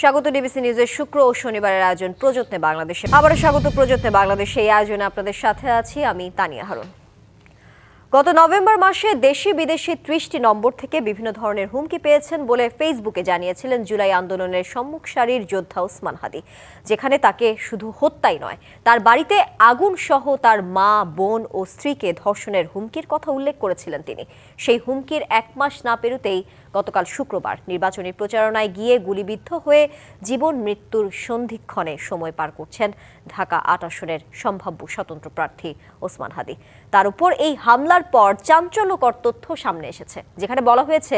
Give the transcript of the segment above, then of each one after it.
স্বাগত ডিবিসি নিউজের শুক্র ও শনিবারের আয়োজন প্রযত্নে বাংলাদেশে। আবারও স্বাগত প্রযত্নে বাংলাদেশে। এই আয়োজনে আপনাদের সাথে আছি আমি তানিয়া হারুন। গত নভেম্বর মাসে দেশি বিদেশি 30টি নম্বর থেকে বিভিন্ন ধরনের হুমকি পেয়েছেন বলে ফেসবুকে জানিয়েছিলেন জুলাই আন্দোলনের সম্মুখ সারির যোদ্ধা ওসমান হাদি, যেখানে তাকে শুধু হত্যাই নয়, তার বাড়িতে আগুন সহ তার মা, বোন ও স্ত্রীকে ধর্ষণের হুমকির কথা উল্লেখ করেছিলেন তিনি। সেই হুমকির এক মাস না পেরোতেই গতকাল শুক্রবার নির্বাচনী প্রচারণায় গিয়ে গুলিবিদ্ধ হয়ে জীবন মৃত্যুর সন্ধিক্ষণে সময় পার করছেন ঢাকা ৮ আসনের সম্ভাব্য স্বতন্ত্র প্রার্থী ওসমান হাদি। তার উপর এই হামলার পর চাঞ্চল্যকর তথ্য সামনে এসেছে, যেখানে বলা হয়েছে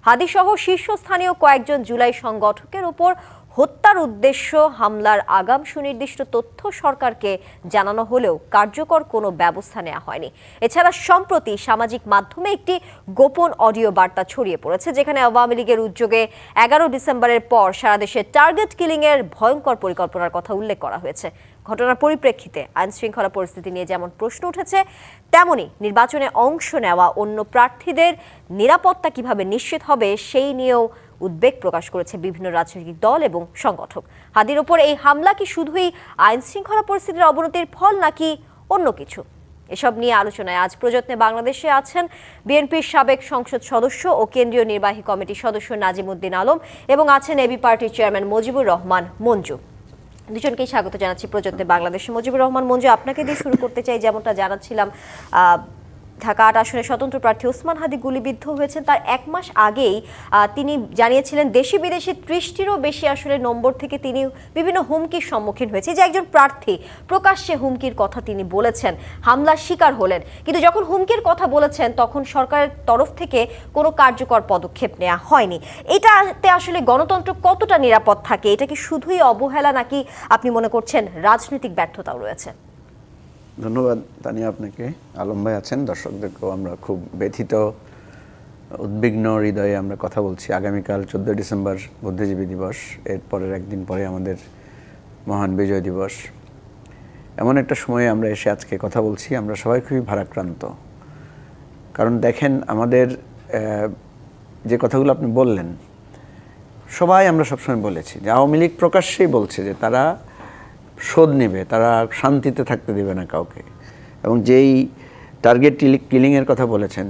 হাদি সহ শীর্ষস্থানীয় কয়েকজন জুলাই সংগঠকের উপর হত্যার উদ্দেশ্য হামলার আগাম সুনির্দিষ্ট তথ্য সরকারকে জানানো হলেও কার্যকর কোনো ব্যবস্থা নেওয়া হয়নি। এছাড়া সম্প্রতি সামাজিক মাধ্যমে একটি গোপন অডিও বার্তা ছড়িয়ে পড়েছে, যেখানে আওয়ামী লীগের উদ্যোগে 11 ডিসেম্বরের পর সারা দেশে টার্গেট কিলিংয়ের ভয়ঙ্কর পরিকল্পনার কথা উল্লেখ করা হয়েছে। ঘটনার পরিপ্রেক্ষিতে আইন শৃঙ্খলা পরিস্থিতি নিয়ে যেমন প্রশ্ন উঠেছে, তেমনি নির্বাচনে অংশ নেওয়া অন্য প্রার্থীদের নিরাপত্তা কিভাবে নিশ্চিত হবে সেই নিয়েও উদ্বেগ প্রকাশ করেছে বিভিন্ন রাজনৈতিক দল এবং সংগঠক। হাদির ওপর এই হামলা কি শুধুই আইন শৃঙ্খলা পরিস্থিতির অবনতির ফল নাকি অন্য কিছু? এসব নিয়ে আলোচনায় আজ প্রযত্নে বাংলাদেশে আছেন বিএনপির সাবেক সংসদ সদস্য ও কেন্দ্রীয় নির্বাহী কমিটির সদস্য নাজিমুদ্দিন আলম এবং আছেন এবি পার্টির চেয়ারম্যান মুজিবুর রহমান মঞ্জু। দুজনকেই স্বাগত জানাচ্ছি প্রযত্নে বাংলাদেশে। মুজিবুর রহমান মঞ্জু, আপনাকে দিয়ে শুরু করতে চাই। যেমনটা জানাচ্ছিলাম, ঢাকা ৮ আসনের স্বতন্ত্র প্রার্থী ওসমান হাদি গুলিবিদ্ধ হয়েছেন। তার এক মাস আগেই তিনি জানিয়েছিলেন দেশি বিদেশি 30টিরও বেশি আসলে নম্বর থেকে তিনি বিভিন্ন হুমকির সম্মুখীন হয়েছে। যে একজন প্রার্থী প্রকাশ্যে হুমকির কথা তিনি বলেছেন, হামলার শিকার হলেন, কিন্তু যখন হুমকির কথা বলেছেন তখন সরকারের তরফ থেকে কোনো কার্যকর পদক্ষেপ নেওয়া হয়নি। এটাতে আসলে গণতন্ত্র কতটা নিরাপদ থাকে? এটা কি শুধুই অবহেলা নাকি আপনি মনে করছেন রাজনৈতিক ব্যর্থতাও রয়েছে? ধন্যবাদ তানিয়া আপনাকে। আলম ভাই আছেন, দর্শকদেরকেও আমরা খুব ব্যথিত উদ্বিগ্ন হৃদয়ে আমরা কথা বলছি। আগামীকাল 14 ডিসেম্বর বুদ্ধিজীবী দিবস, এরপরের একদিন পরে আমাদের মহান বিজয় দিবস। এমন একটা সময়ে আমরা এসে আজকে কথা বলছি, আমরা সবাই খুবই ভারাক্রান্ত। কারণ দেখেন, আমাদের যে কথাগুলো আপনি বললেন, সবাই আমরা সবসময় বলেছি যে আওয়ামী লীগ প্রকাশ্যেই বলছে যে তারা শোধ নেবে, তারা শান্তিতে থাকতে দেবে না কাউকে। এবং যেই টার্গেট কিলিংয়ের কথা বলেছেন,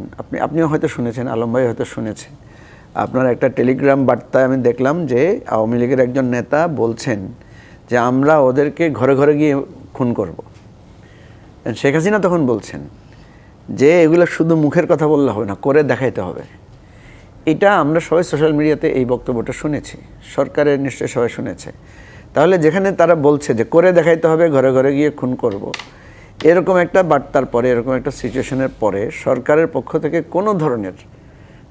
আপনিও হয়তো শুনেছেন, আলম ভাই হয়তো শুনেছেন। আপনার একটা টেলিগ্রাম বার্তায় আমি দেখলাম যে আওয়ামী লীগের একজন নেতা বলছেন যে আমরা ওদেরকে ঘরে ঘরে গিয়ে খুন করব। শেখ হাসিনা তখন বলছেন যে এগুলো শুধু মুখের কথা বললে হবে না, করে দেখাইতে হবে। এটা আমরা সবাই সোশ্যাল মিডিয়াতে এই বক্তব্যটা শুনেছি, সরকারের নিশ্চয়ই সবাই শুনেছে। তাহলে যেখানে তারা বলছে যে করে দেখাইতে হবে, ঘরে ঘরে গিয়ে খুন করব, এরকম একটা বার্তার পরে, এরকম একটা সিচুয়েশনের পরে সরকারের পক্ষ থেকে কোনো ধরনের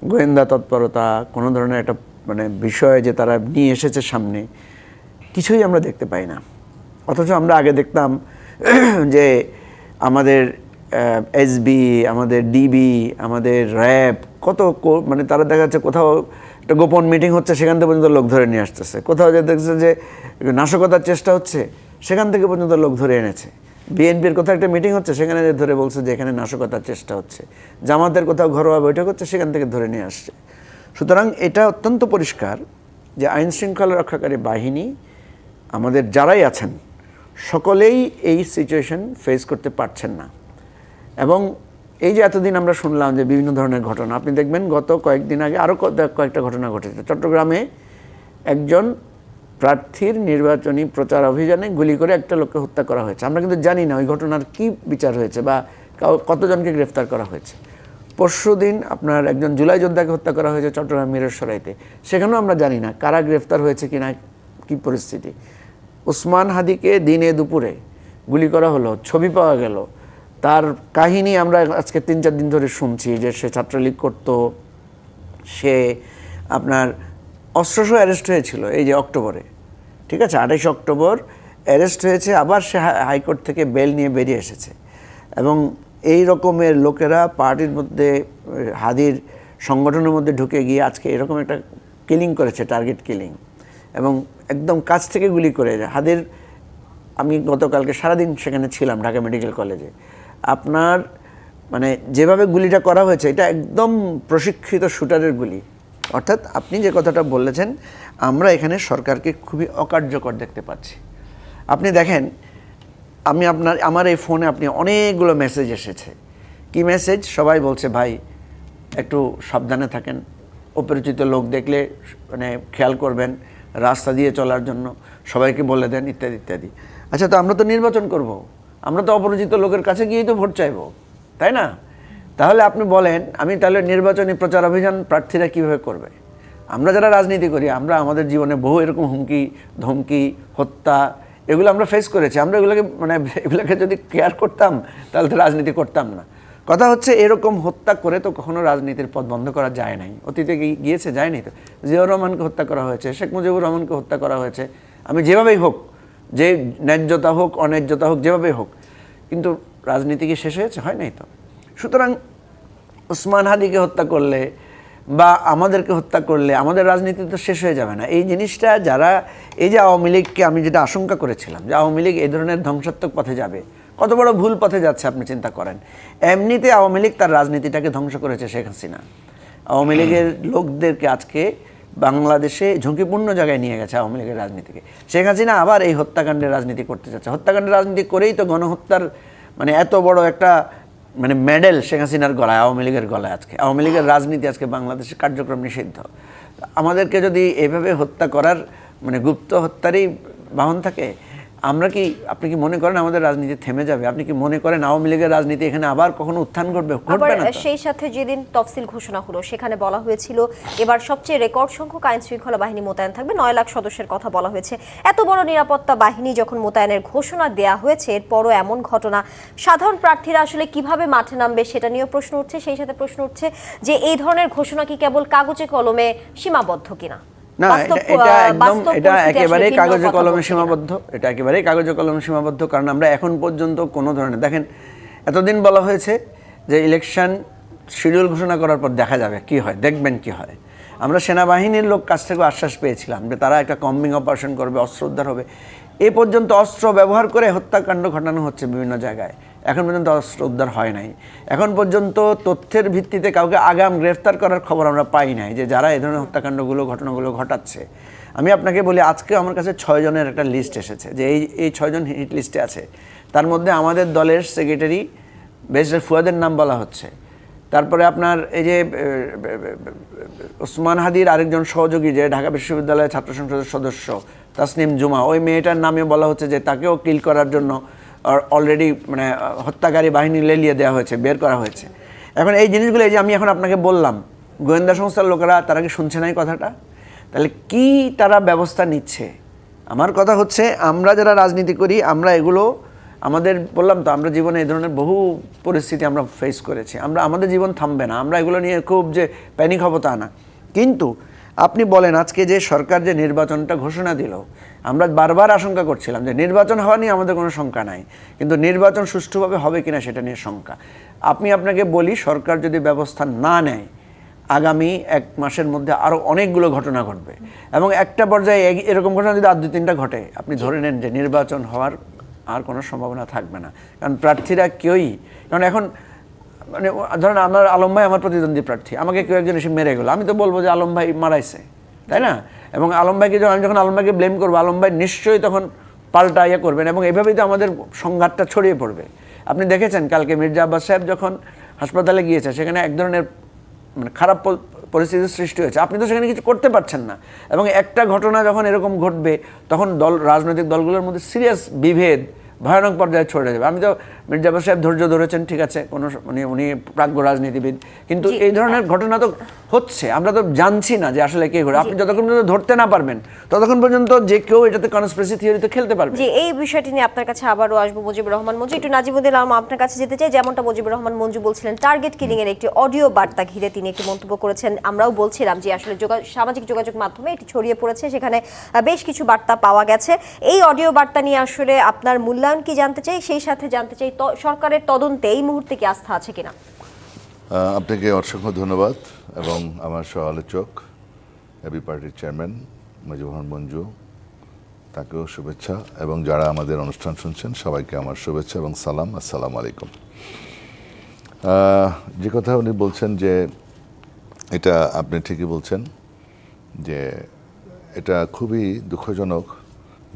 গোয়েন্দা তৎপরতা, কোনো ধরনের একটা বিষয় যে তারা নিয়ে এসেছে সামনে, কিছুই আমরা দেখতে পাই না। অথচ আমরা আগে দেখতাম যে আমাদের এসবি, আমাদের ডিবি, আমাদের র্যাব, কত তারা দেখা যাচ্ছে কোথাও একটা গোপন মিটিং হচ্ছে, সেখান থেকে পর্যন্ত লোক ধরে নিয়ে আসতেছে। কোথাও যে দেখছে যে নাশকতার চেষ্টা হচ্ছে, সেখান থেকে পর্যন্ত লোক ধরে এনেছে। বিএনপির কোথাও একটা মিটিং হচ্ছে, সেখানে ধরে বলছে যে এখানে নাশকতার চেষ্টা হচ্ছে। জামাতের কোথাও ঘরোয়া বৈঠক হচ্ছে, সেখান থেকে ধরে নিয়ে আসছে। সুতরাং এটা অত্যন্ত পরিষ্কার যে আইন শৃঙ্খলা রক্ষাকারী বাহিনী, আমাদের যারাই আছেন, সকলেই এই সিচুয়েশন ফেস করতে পারছেন না। এবং এই যে এতদিন আমরা শুনলাম যে বিভিন্ন ধরনের ঘটনা, আপনি দেখবেন গত কয়েকদিন আগে আরও কয়েকটা ঘটনা ঘটেছে। চট্টগ্রামে একজন প্রার্থীর নির্বাচনী প্রচার অভিযানে গুলি করে একটা লোককে হত্যা করা হয়েছে। আমরা কিন্তু জানি না ওই ঘটনার কি বিচার হয়েছে বা কতজনকে গ্রেফতার করা হয়েছে। পরশুদিন আপনার একজন জুলাই যোদ্ধাকে হত্যা করা হয়েছে চট্টগ্রাম মিরসরাইতে, সেখানেও আমরা জানি না কারা গ্রেফতার হয়েছে কিনা, কি পরিস্থিতি। ওসমান হাদিকে দিনে দুপুরে গুলি করা হলো, ছবি পাওয়া গেল, তার কাহিনী আমরা আজকে 3-4 দিন ধরে শুনছি যে সে ছাত্রলীগ করতো, সে আপনার অস্ত্রসহ অ্যারেস্ট হয়েছিল এই যে অক্টোবরে, ঠিক আছে, 28 অক্টোবর অ্যারেস্ট হয়েছে, আবার সে হাইকোর্ট থেকে বেল নিয়ে বেরিয়ে এসেছে। এবং এই রকমের লোকেরা পার্টির মধ্যে, হাদির সংগঠনের মধ্যে ঢুকে গিয়ে আজকে এরকম একটা কিলিং করেছে, টার্গেট কিলিং, এবং একদম কাছ থেকে গুলি করে। হাদির, আমি গতকালকে সারাদিন সেখানে ছিলাম ঢাকা মেডিকেল কলেজে। আপনার যেভাবে গুলিটা করা হয়েছে, এটা একদম প্রশিক্ষিত শুটারের গুলি, অর্থাৎ আপনি যে কথাটা বলেছেন, আমরা এখানে সরকারকে খুবই অকার্যকর দেখতে পাচ্ছি। আপনি দেখেন, আমার এই ফোনে আপনি অনেকগুলো মেসেজ এসেছে। কি মেসেজ? সবাই বলছে ভাই একটু সাবধানে থাকেন, অপরিচিত লোক দেখলে মানে খেয়াল করবেন, রাস্তা দিয়ে চলার জন্য সবাইকে বলে দেন, ইত্যাদি ইত্যাদি। আচ্ছা, তো আমরা তো নির্বাচন করব, আমরা তো অপরিচিত লোকের কাছে গিয়েই তো ভোট চাইবো, তাই না? তাহলে আপনি বলেন, আমি তাহলে নির্বাচনী প্রচার অভিযান প্রার্থীরা কীভাবে করবে? আমরা যারা রাজনীতি করি, আমরা আমাদের জীবনে বহু এরকম হুমকি ধমকি, হত্যা, এগুলো আমরা ফেস করেছি। আমরা এগুলোকে যদি কেয়ার করতাম তাহলে তো রাজনীতি করতাম না। কথা হচ্ছে, এরকম হত্যা করে তো কখনো রাজনীতির পথ বন্ধ করা যায় নাই। অতীতে গিয়েছে, যায়নি তো। জিয়াউর রহমানকে হত্যা করা হয়েছে, শেখ মুজিবুর রহমানকে হত্যা করা হয়েছে। আমি যেভাবেই হোক, যে ন্যায্যতা হোক অন্যায্যতা হোক, যেভাবেই হোক, কিন্তু রাজনীতি কি শেষ হয়েছে? হয় নাই তো। সুতরাং ওসমান হাদিকে হত্যা করলে বা আমাদেরকে হত্যা করলে আমাদের রাজনীতি তো শেষ হয়ে যাবে না। এই জিনিসটা যারা, এই যে আওয়ামী লীগকে আমি যেটা আশঙ্কা করেছিলাম যে আওয়ামী লীগ এই ধরনের ধ্বংসাত্মক পথে যাবে, কত বড় ভুল পথে যাচ্ছে আপনি চিন্তা করেন। এমনিতে আওয়ামী লীগ তার রাজনীতিটাকে ধ্বংস করেছে শেখ হাসিনা। আওয়ামী লীগের লোকদেরকে আজকে বাংলাদেশে ঝুঁকিপূর্ণ জায়গায় নিয়ে গেছে আওয়ামী লীগের রাজনীতিকে। শেখ হাসিনা আবার এই হত্যাকাণ্ডের রাজনীতি করতে চাচ্ছে। হত্যাকাণ্ডের রাজনীতি করেই তো গণহত্যার এত বড় একটা মেডেল শেখ হাসিনার গলায়, আওয়ামী লীগের গলায়। আজকে আওয়ামী লীগের রাজনীতি আজকে বাংলাদেশের কার্যক্রম নিষিদ্ধ। আমাদেরকে যদি এভাবে হত্যা করার গুপ্ত হত্যারই বাহন থাকে, আপনি কি মনে করেন আমাদের রাজনীতি থেমে যাবে? আপনি কি মনে করেন আওয়ামী লীগের রাজনীতি এখানে আবার কখনো উত্থান ঘটবে? ঘটবে না। সেই সাথে যেদিন তফসিল ঘোষণা হলো, সেখানে বলা হয়েছিল এবার সবচেয়ে রেকর্ড সংখ্যক আইন শৃঙ্খলা বাহিনী মোতায়েন থাকবে, 9 লাখ সদস্যের কথা বলা হয়েছে। এত বড় নিরাপত্তা বাহিনী যখন মোতায়েনের ঘোষণা দেয়া হয়েছে, এরপরও এমন ঘটনা, সাধারণ প্রার্থীরা আসলে কিভাবে মাঠে নামবে সেটা নিয়েও প্রশ্ন উঠছে। সেই সাথে প্রশ্ন উঠছে যে এই ধরনের ঘোষণা কি কেবল কাগজে কলমে সীমাবদ্ধ কিনা? না, এটা একেবারেই কাগজে কলমে সীমাবদ্ধ। এটা একেবারেই কাগজে কলমে সীমাবদ্ধ। কারণ আমরা এখন পর্যন্ত কোনো ধরনের, দেখেন, এতদিন বলা হয়েছে যে ইলেকশন শিডিউল ঘোষণা করার পর দেখা যাবে কি হয়, দেখবেন কি হয়। আমরা সেনাবাহিনীর লোক কাছ থেকে আশ্বাস পেয়েছিলাম যে তারা একটা কম্বিং অপারেশন করবে, অস্ত্র উদ্ধার হবে। এ পর্যন্ত অস্ত্র ব্যবহার করে হত্যাকাণ্ড ঘটানো হচ্ছে বিভিন্ন জায়গায়, এখন পর্যন্ত অস্ত্র উদ্ধার হয় নাই। এখন পর্যন্ত তথ্যের ভিত্তিতে কাউকে আগাম গ্রেফতার করার খবর আমরা পাই নাই, যে যারা এই ধরনের হত্যাকাণ্ডগুলো ঘটনাগুলো ঘটাচ্ছে। আমি আপনাকে বলি, আজকে আমার কাছে 6 জনের একটা লিস্ট এসেছে, যে এই 6 জন হিট লিস্টে আছে। তার মধ্যে আমাদের দলের সেক্রেটারি ব্যারিস্টার ফুয়াদের নাম বলা হচ্ছে। তারপরে আপনার এই যে ওসমান হাদির আরেকজন সহযোগী, যে ঢাকা বিশ্ববিদ্যালয়ের ছাত্র সংসদের সদস্য তাসনিম জুমা, ওই মেয়েটার নামে বলা হচ্ছে যে তাকেও কিল করার জন্য অলরেডি হত্যাকারী বাহিনী লেলিয়ে দেওয়া হয়েছে, বের করা হয়েছে। এখন এই জিনিসগুলো, এই যে আমি এখন আপনাকে বললাম, গোয়েন্দা সংস্থার লোকেরা তারা কি শুনছে না এই কথাটা? তাহলে কি তারা ব্যবস্থা নিচ্ছে? আমার কথা হচ্ছে, আমরা যারা রাজনীতি করি, আমরা এগুলো বললাম তো, আমরা জীবনে এই ধরনের বহু পরিস্থিতি আমরা ফেস করেছি। আমাদের জীবন থামবে না, আমরা এগুলো নিয়ে খুব যে প্যানিক হবো তা না। কিন্তু আপনি বলেন, আজকে যে সরকার যে নির্বাচনটা ঘোষণা দিল, আমরা বারবার আশঙ্কা করছিলাম যে নির্বাচন হওয়া নিয়ে আমাদের কোনো শঙ্কা নাই, কিন্তু নির্বাচন সুষ্ঠুভাবে হবে কিনা সেটা নিয়ে শঙ্কা। আপনাকে বলি, সরকার যদি ব্যবস্থা না নেয়, আগামী 1 মাসের মধ্যে আরও অনেকগুলো ঘটনা ঘটবে, এবং একটা পর্যায়ে এরকম ঘটনা যদি আর 2-3টা ঘটে, আপনি ধরে নেন যে নির্বাচন হওয়ার আর কোনো সম্ভাবনা থাকবে না। কারণ প্রার্থীরা কেউই, কারণ এখন ধরেন আমার আলম ভাই আমার প্রতিদ্বন্দ্বী প্রার্থী, আমাকে কেউ একজন এসে মেরে গেলো, আমি তো বলবো যে আলম ভাই মারাইছে, তাই না? এবং আলম ভাইকে আমি যখন আলম ভাইকে ব্লেম করবো, আলম ভাই নিশ্চয়ই তখন পাল্টা করবেন, এবং এভাবেই তো আমাদের সংঘাতটা ছড়িয়ে পড়বে। আপনি দেখেছেন কালকে মির্জা আব্বাস সাহেব যখন হাসপাতালে গিয়েছে, সেখানে এক ধরনের খারাপ পরিস্থিতির সৃষ্টি হয়েছে। আপনি তো সেখানে কিছু করতে পারছেন না, এবং একটা ঘটনা যখন এরকম ঘটবে, তখন রাজনৈতিক দলগুলোর মধ্যে সিরিয়াস বিভেদ ভয়ানক পর্যায়ে ছড়ে যাবে। আমি তো মির্জা আব্বাস সাহেব ধৈর্য ধরেছেন, ঠিক আছে, উনি প্রাজ্ঞ রাজনীতিবিদ, কিন্তু এই ধরনের ঘটনা তো হচ্ছে, আমরা তো জানছি না যে আসলে কে ঘটে। আপনি যতক্ষণ পর্যন্ত ধরতে না পারবেন, ততক্ষণ পর্যন্ত যে কেউ এটাতে কনস্পিরেসি থিওরিতে খেলতে পারবে। যে এই বিষয়টি নিয়ে আপনার কাছে আবারও আসবো মুজিবুর রহমান মঞ্জু। একটু নাজিমুদ্দিন আলম, আপনার কাছে যেতে চাই। যেমনটা মুজিবুর রহমান মঞ্জু বলছিলেন, টার্গেট কিলিং এর একটি অডিও বার্তা ঘিরে তিনি একটি মন্তব্য করেছেন। আমরাও বলছিলাম যে আসলে সামাজিক যোগাযোগ মাধ্যমে এটি ছড়িয়ে পড়েছে, সেখানে বেশ কিছু বার্তা পাওয়া গেছে। এই অডিও বার্তা নিয়ে আসলে আপনার মূল্যায়ন কি জানতে চাই, সেই সাথে জানতে চাই সরকারের তদন্তে এই মুহূর্তে কি আস্থা আছে কিনা? আপনাকে অসংখ্য ধন্যবাদ, এবং আমার সহ আলোচক এবি পার্টির চেয়ারম্যান মুজিবুর রহমান মঞ্জু, তাকেও শুভেচ্ছা, এবং যারা আমাদের অনুষ্ঠান শুনছেন সবাইকে আমার শুভেচ্ছা এবং সালাম। আসসালামু আলাইকুম। যে কথা উনি বলছেন, যে এটা আপনি ঠিকই বলছেন, যে এটা খুবই দুঃখজনক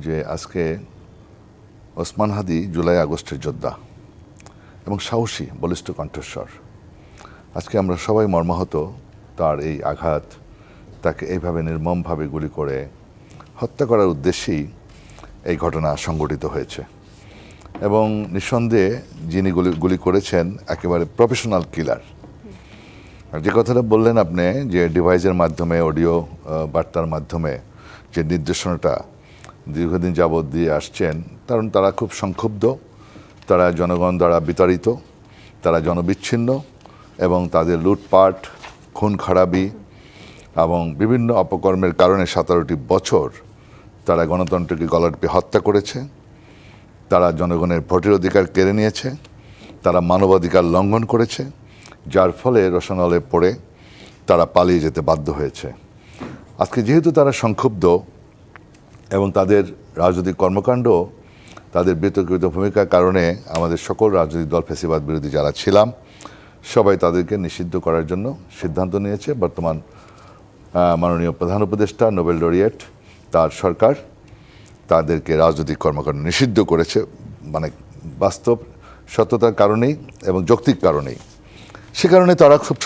যে আজকে ওসমান হাদি জুলাই আগস্টের যোদ্ধা এবং সাহসী বলিষ্ঠ কণ্ঠস্বর, আজকে আমরা সবাই মর্মাহত। তার এই আঘাত, তাকে এইভাবে নির্মমভাবে গুলি করে হত্যা করার উদ্দেশ্যেই এই ঘটনা সংঘটিত হয়েছে। এবং নিঃসন্দেহে যিনি গুলি করেছেন একেবারে প্রফেশনাল কিলার। আর যে কথাটা বললেন আপনি যে ডিভাইসের মাধ্যমে, অডিও বার্তার মাধ্যমে যে নির্দেশনাটা দীর্ঘদিন যাবৎ দিয়ে আসছেন, কারণ তারা খুব সংক্ষুব্ধ, তারা জনগণ দ্বারা বিতাড়িত, তারা জনবিচ্ছিন্ন এবং তাদের লুটপাট, খুন খারাপি এবং বিভিন্ন অপকর্মের কারণে 17টি বছর তারা গণতন্ত্রকে গলাটিপে হত্যা করেছে, তারা জনগণের ভোটের অধিকার কেড়ে নিয়েছে, তারা মানবাধিকার লঙ্ঘন করেছে, যার ফলে রোষানলে পড়ে তারা পালিয়ে যেতে বাধ্য হয়েছে। আজকে যেহেতু তারা সংক্ষুব্ধ এবং তাদের রাজনৈতিক কর্মকাণ্ড, তাদের বিতর্কিত ভূমিকার কারণে আমাদের সকল রাজনৈতিক দল, ফ্যাসিবাদ বিরোধী যারা ছিলাম, সবাই তাদেরকে নিষিদ্ধ করার জন্য সিদ্ধান্ত নিয়েছে। বর্তমান মাননীয় প্রধান উপদেষ্টা, নোবেল লরিয়েট, তার সরকার তাদেরকে রাজনৈতিক কর্মকাণ্ড নিষিদ্ধ করেছে, মানে বাস্তব সত্যতার কারণেই এবং যৌক্তিক কারণেই। সে কারণে তারা খুব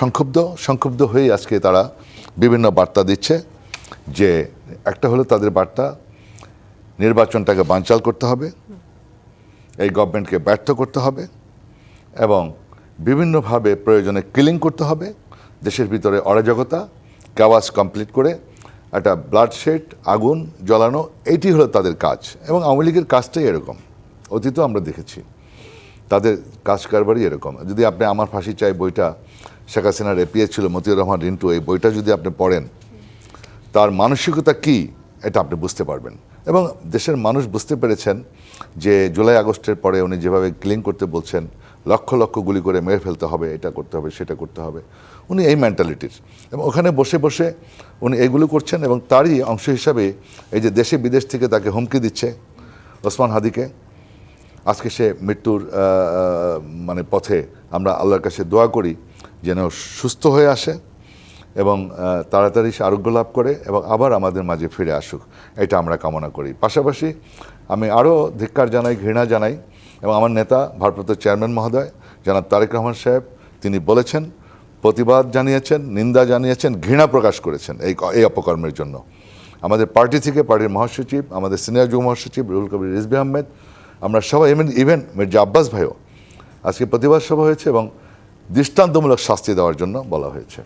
সংক্ষুব্ধ হয়েই আজকে তারা বিভিন্ন বার্তা দিচ্ছে। যে একটা হলো তাদের বার্তা, নির্বাচনটাকে বানচাল করতে হবে, এই গভর্নমেন্টকে ব্যর্থ করতে হবে এবং বিভিন্নভাবে প্রয়োজনে কিলিং করতে হবে, দেশের ভিতরে অরাজকতা, ক্যাওয়াস কমপ্লিট করে একটা ব্লাডশেড, আগুন জ্বালানো, এইটি হলো তাদের কাজ। এবং আওয়ামী লীগের কাজটাই এরকম, অতীতও আমরা দেখেছি তাদের কাজ কারবারই এরকম। যদি আপনি আমার ফাঁসি চাই বইটা, শেখ হাসিনার এপিএ ছিল মতিউর রহমান রিন্টু, এই বইটা যদি আপনি পড়েন, তার মানসিকতা কি এটা আপনি বুঝতে পারবেন। এবং দেশের মানুষ বুঝতে পেরেছেন যে জুলাই আগস্টের পরে উনি যেভাবে ক্লিন করতে বলছেন, লক্ষ লক্ষ গুলি করে মেরে ফেলতে হবে, এটা করতে হবে, সেটা করতে হবে, উনি এই মেন্টালিটির। এবং ওখানে বসে বসে উনি এগুলো করছেন এবং তারই অংশ হিসাবে এই যে দেশে বিদেশ থেকে তাকে হুমকি দিচ্ছে ওসমান হাদিকে। আজকে সে মৃত্যুর মানে পথে, আমরা আল্লাহর কাছে দোয়া করি যেন সুস্থ হয়ে আসে এবং তাড়াতাড়ি সে আরোগ্য লাভ করে এবং আবার আমাদের মাঝে ফিরে আসুক, এটা আমরা কামনা করি। পাশাপাশি আমি আরও ধিক্কার জানাই, ঘৃণা জানাই এবং আমার নেতা, ভারপ্রাপ্ত চেয়ারম্যান মহোদয় জনাব তারেক রহমান সাহেব, তিনি বলেছেন, প্রতিবাদ জানিয়েছেন, নিন্দা জানিয়েছেন, ঘৃণা প্রকাশ করেছেন এই অপকর্মের জন্য। আমাদের পার্টি থেকে পার্টির মহাসচিব, আমাদের সিনিয়র যুগ্ম মহাসচিব রুহুল কবির রিজভী আহমেদ, আমরা সবাই, ইভেন মির্জা আব্বাস ভাইও, আজকে প্রতিবাদ সভা হয়েছে এবং দৃষ্টান্তমূলক শাস্তি দেওয়ার জন্য বলা হয়েছে।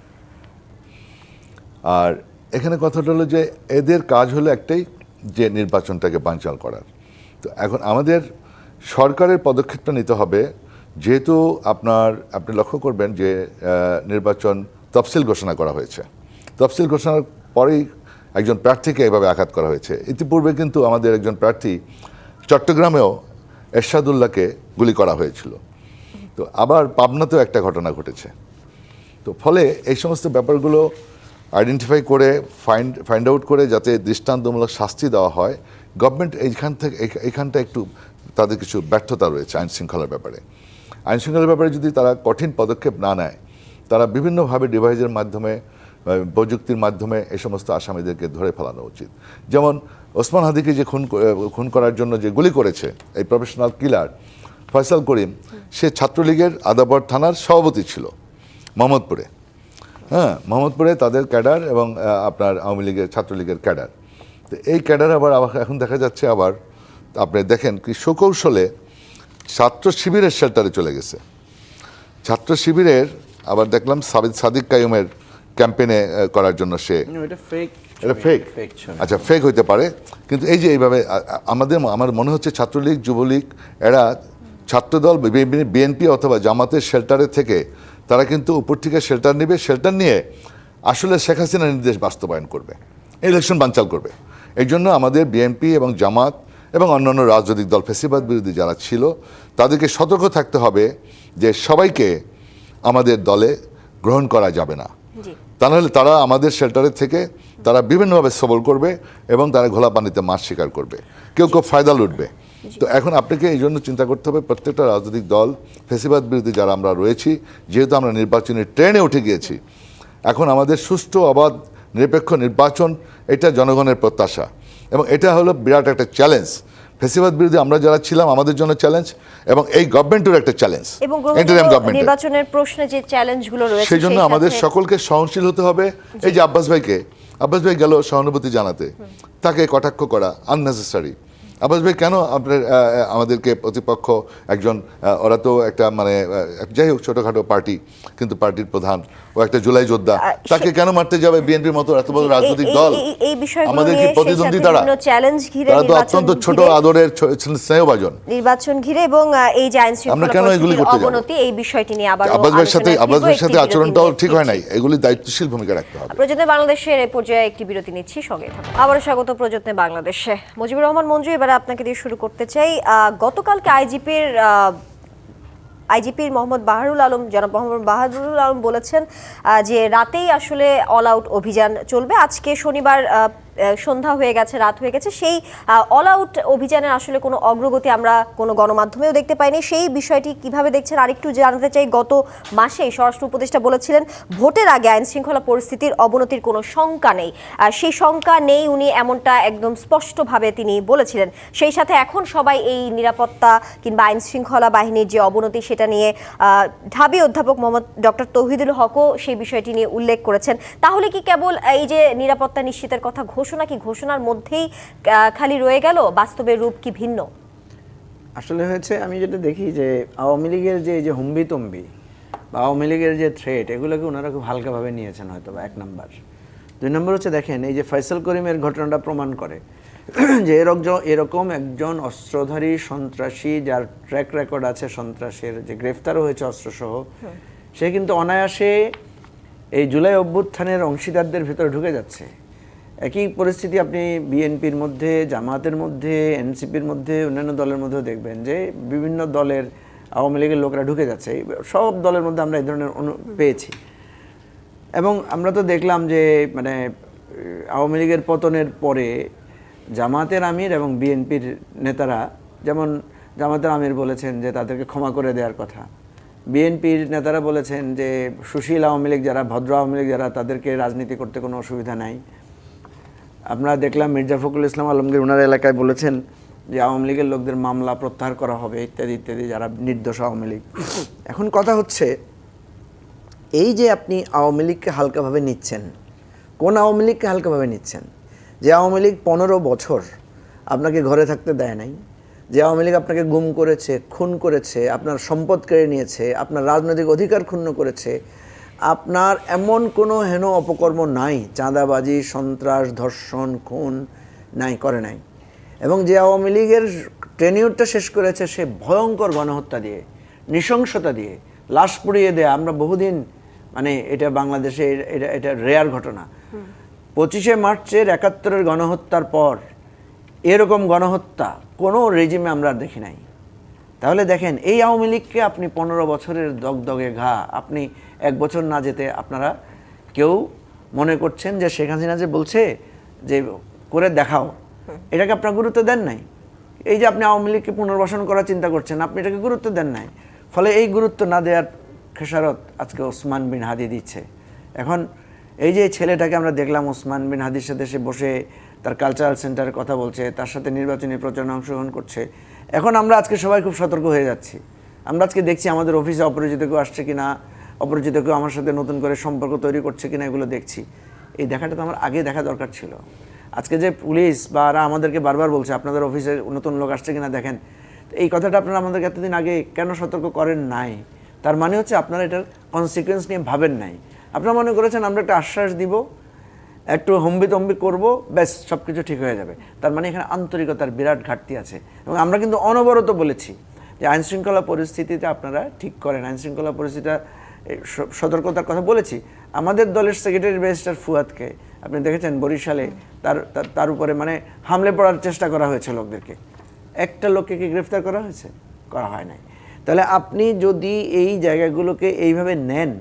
আর এখানে কথাটা হলো যে এদের কাজ হলো একটাই, যে নির্বাচনটাকে বানচাল করার। তো এখন আমাদের সরকারের পদক্ষেপটা নিতে হবে, যেহেতু আপনি লক্ষ্য করবেন যে নির্বাচন তফসিল ঘোষণা করা হয়েছে, তফসিল ঘোষণার পরেই একজন প্রার্থীকে এভাবে আঘাত করা হয়েছে। ইতিপূর্বে কিন্তু আমাদের একজন প্রার্থী চট্টগ্রামেও এরশাদুল্লাহকে গুলি করা হয়েছিল। তো আবার পাবনাতেও একটা ঘটনা ঘটেছে। তো ফলে এই সমস্ত ব্যাপারগুলো আইডেন্টিফাই করে ফাইন্ড আউট করে যাতে দৃষ্টান্তমূলক শাস্তি দেওয়া হয়। গভর্নমেন্ট এইখানটা একটু তাদের কিছু ব্যর্থতা রয়েছে আইনশৃঙ্খলার ব্যাপারে। আইনশৃঙ্খলার ব্যাপারে যদি তারা কঠিন পদক্ষেপ না নেয়, তারা বিভিন্নভাবে ডিভাইসের মাধ্যমে, প্রযুক্তির মাধ্যমে এই সমস্ত আসামিদেরকে ধরে ফেলানো উচিত। যেমন ওসমান হাদিকে যে খুন করার জন্য যে গুলি করেছে এই প্রফেশনাল কিলার ফয়সাল করিম, সে ছাত্রলীগের আদাবর থানার সভাপতি ছিল মোহাম্মদপুরে। হ্যাঁ, মোহাম্মদপুরে তাদের ক্যাডার এবং আপনার আওয়ামী লীগের, ছাত্রলীগের ক্যাডার। তো এই ক্যাডার আবার এখন দেখা যাচ্ছে, আবার আপনি দেখেন কি সুকৌশলে ছাত্র শিবিরের শেল্টারে চলে গেছে। ছাত্র শিবিরের আবার দেখলাম সাদিক কাইমের ক্যাম্পেনে করার জন্য সে, এটা ফেক, আচ্ছা ফেক হইতে পারে, কিন্তু এই যে এইভাবে আমার মনে হচ্ছে ছাত্রলীগ, যুবলীগ, এরা ছাত্রদল, বিএনপি অথবা জামাতের শেল্টারে থেকে তারা কিন্তু উপর থেকে শেল্টার নেবে, শেল্টার নিয়ে আসলে শেখ হাসিনার নির্দেশ বাস্তবায়ন করবে, ইলেকশন বানচাল করবে। এই জন্য আমাদের বিএনপি এবং জামাত এবং অন্যান্য রাজনৈতিক দল, ফ্যাসিবাদ বিরোধী যারা ছিল, তাদেরকে সতর্ক থাকতে হবে যে সবাইকে আমাদের দলে গ্রহণ করা যাবে না। তা নাহলে তারা আমাদের শেল্টারের থেকে তারা বিভিন্নভাবে সবল করবে এবং তারা ঘোলা পানিতে মাছ শিকার করবে, কেউ ফায়দা লুটবে। তো এখন আপনাকে এই জন্য চিন্তা করতে হবে, প্রত্যেকটা রাজনৈতিক দল, ফ্যাসিবাদ বিরোধী যারা আমরা রয়েছি, যেহেতু আমরা নির্বাচনের ট্রেনে উঠে গিয়েছি, এখন আমাদের সুষ্ঠু, অবাধ নিরপেক্ষ নির্বাচন, এটা জনগণের প্রত্যাশা এবং এটা হলো বিরাট একটা চ্যালেঞ্জ। ফ্যাসিবাদ বিরোধী আমরা যারা ছিলাম আমাদের জন্য চ্যালেঞ্জ এবং এই গভর্নমেন্টের একটা চ্যালেঞ্জ, এবং ইন্টারিম গভর্নমেন্ট। নির্বাচনের প্রশ্নে যে চ্যালেঞ্জগুলো রয়েছে সেই জন্য আমাদের সকলকে সহনশীল হতে হবে। এই যে আব্বাস ভাই গেল সহানুভূতি জানাতে, তাকে কটাক্ষ করা আননেসেসারি। আব্বাস ভাই কেন আপনার আমাদেরকে প্রতিপক্ষ একজন, ওরা তো একটা মানে যাই হোক ছোটখাটো পার্টি, কিন্তু পার্টির প্রধান, ও একটা জুলাই যোদ্ধা, তাকে কেন মারতে যাবে বিএনপির মতো এত বড় রাজনৈতিক দল? আমাদের কি প্রতিদ্বন্দ্বী তারা? তারা তো অত্যন্ত ছোট আদরের স্নেহভাজন। নির্বাচন ঘিরে এবং এই যে আইন শৃঙ্খলা অবনতি, এই বিষয়টি নিয়ে আবার আব্বাস ভাইয়ের সাথে আচরণটাও ঠিক হয় নাই। এগুলি দায়িত্বশীল ভূমিকা রাখতে হবে। প্রযত্নে বাংলাদেশের এই পর্যায়ে একটি বিরতি নিচ্ছি, সঙ্গে থাকুন। আবারও স্বাগত প্রযত্নে বাংলাদেশে। মুজিবুর রহমান মঞ্জু, এবারে আপনাকে দিয়ে শুরু করতে চাই। গতকালকে আইজিপির মোহাম্মদ বাহারুল আলম, জনাব মোহাম্মদ বাহারুল আলম বলেছেন যে রাতেই আসলে অল আউট অভিযান চলবে। আজকে শনিবার সন্ধ্যা হয়ে গেছে, রাত হয়ে গেছে, সেই অল আউট অভিযানের আসলে কোনো অগ্রগতি আমরা কোনো গণমাধ্যমেও দেখতে পাইনি। সেই বিষয়টি কিভাবে দেখছেন আরেকটু জানাতে চাই। গত মাসেই স্বরাষ্ট্র উপদেষ্টা বলেছিলেন ভোটের আগে আইন শৃঙ্খলা পরিস্থিতির অবনতির কোনো শঙ্কা নেই। সেই শঙ্কা নেই, উনি এমনটা একদম স্পষ্টভাবে তিনি বলেছিলেন। সেই সাথে এখন সবাই এই নিরাপত্তা কিংবা আইন শৃঙ্খলা বাহিনীর যে অবনতি সেটা নিয়ে ঢাবি অধ্যাপক মোহাম্মদ ডক্টর তৌহিদুল হকও সেই বিষয়টি নিয়ে উল্লেখ করেছেন। তাহলে কি কেবল এই যে নিরাপত্তা নিশ্চিতের কথা ঘোষণা, কি ঘোষণার মধ্যেই খালি রয়ে গেল? বাস্তবের রূপ কি ভিন্ন? আসলে হয়েছে, আমি যেটা দেখি যে আওয়ামী লীগের যে হম্বিতম্বি বা আওয়ামী লীগের যে থ্রেট, এগুলোকে ওনারা খুব হালকাভাবে নিয়েছেন হয়তো বা, 1 নাম্বার। 2 নম্বর হচ্ছে, দেখেন এই যে ফয়সাল করিমের ঘটনাটা প্রমাণ করে যে এরকম একজন অস্ত্রধারী সন্ত্রাসী, যার ট্র্যাক রেকর্ড আছে সন্ত্রাসের, যে গ্রেফতারও হয়েছে অস্ত্রসহ, সে কিন্তু অনায়াসে এই জুলাই অভ্যুত্থানের অংশীদারদের ভিতরে ঢুকে যাচ্ছে। একই পরিস্থিতি আপনি বিএনপির মধ্যে, জামাতের মধ্যে, এনসিপির মধ্যে, অন্যান্য দলের মধ্যেও দেখবেন যে বিভিন্ন দলের আওয়ামী লীগের লোকরা ঢুকে যাচ্ছে। সব দলের মধ্যে আমরা এই ধরনের পেয়েছি। এবং আমরা তো দেখলাম যে মানে আওয়ামী লীগের পতনের পরে জামাতের আমির এবং বিএনপির নেতারা, যেমন জামাতের আমির বলেছেন যে তাদেরকে ক্ষমা করে দেওয়ার কথা, বিএনপির নেতারা বলেছেন যে সুশীল আওয়ামী লীগ যারা, ভদ্র আওয়ামী লীগ যারা, তাদেরকে রাজনীতি করতে কোনো অসুবিধা নাই। আমরা দেখলাম মির্জা ফখরুল ইসলাম আলমগীর ওনার এলাকায় বলেছেন যে আওয়ামী লীগের লোকদের মামলা প্রত্যাহার করা হবে, ইত্যাদি ইত্যাদি, যারা নির্দোষ আওয়ামী লীগ। এখন কথা হচ্ছে, এই যে আপনি আওয়ামী লীগকে হালকাভাবে নিচ্ছেন, কোন আওয়ামী লীগকে হালকাভাবে নিচ্ছেন? যে আওয়ামী লীগ 15 বছর আপনাকে ঘরে থাকতে দেয় নাই, যে আওয়ামী লীগ আপনাকে গুম করেছে, খুন করেছে, আপনার সম্পদ কেড়ে নিয়েছে, আপনার রাজনৈতিক অধিকার ক্ষুণ্ণ করেছে, আপনার এমন কোনো হেন অপকর্ম নাই, চাঁদাবাজি, সন্ত্রাস, ধর্ষণ, খুন নাই, করে নাই। এবং যে আওয়ামী লীগের টেনিউরটা শেষ করেছে সে ভয়ঙ্কর গণহত্যা দিয়ে, নৃশংসতা দিয়ে, লাশ পুড়িয়ে দেয়া। আমরা বহুদিন, মানে এটা বাংলাদেশে এটা রেয়ার ঘটনা। 25শে মার্চের 71-এর গণহত্যার পর এরকম গণহত্যা কোনো রেজিমে আমরা দেখি নাই। তাহলে দেখেন, এই আওয়ামী লীগকে আপনি 15 বছরের দগদগে ঘা, আপনি 1 বছর না যেতে আপনারা কেউ মনে করছেন যে শেখ হাসিনা যে বলছে যে করে দেখাও, এটাকে আপনারা গুরুত্ব দেন নাই। এই যে আপনি আওয়ামী লীগকে পুনর্বাসন করার চিন্তা করছেন, আপনি এটাকে গুরুত্ব দেন নাই। ফলে এই গুরুত্ব না দেওয়ার খেসারত আজকে ওসমান বিন হাদি দিচ্ছে। এখন এই যে ছেলেটাকে আমরা দেখলাম ওসমান বিন হাদির সাথে সে বসে তার কালচারাল সেন্টারের কথা বলছে, তার সাথে নির্বাচনী প্রচারণা অংশগ্রহণ করছে। এখন আমরা আজকে সবাই খুব সতর্ক হয়ে যাচ্ছি। আমরা আজকে দেখছি আমাদের অফিসে অপরিচিত কেউ আসছে কিনা, অপরিচিত কেউ আমার সাথে নতুন করে সম্পর্ক তৈরি করছে কিনা, এগুলো দেখছি। এই দেখাটা তো আমার আগে দেখা দরকার ছিল। আজকে যে পুলিশ বা আমাদেরকে বারবার বলছে আপনাদের অফিসে নতুন লোক আসছে কিনা দেখেন, এই কথাটা আপনারা আমাদেরকে এতদিন আগে কেন সতর্ক করেন নাই? তার মানে হচ্ছে আপনারা এটার কনসিকুয়েন্স নিয়ে ভাবেন নাই। আপনারা মনে করেছেন আমরা একটা আশ্বাস দিব, একটু হম্বিতম্বি করব, ব্যাস সব কিছু ঠিক হয়ে যাবে। তার মানে এখানে আন্তরিকতার বিরাট ঘাটতি আছে। এবং আমরা কিন্তু অনবরত বলেছি যে আইনশৃঙ্খলা পরিস্থিতিতে আপনারা ঠিক করেন, আইনশৃঙ্খলা পরিস্থিতিটা সতর্কতার কথা বলেছি। আমাদের দলের সেক্রেটারি ব্যারিস্টার ফুয়াদকে আপনি দেখেছেন বরিশালে তার উপরে মানে হামলে পড়ার চেষ্টা করা হয়েছে লোকদেরকে। একটা লোককে কি গ্রেফতার করা হয়েছে? করা হয় নাই। তাহলে আপনি যদি এই জায়গাগুলোকে এইভাবে নেন,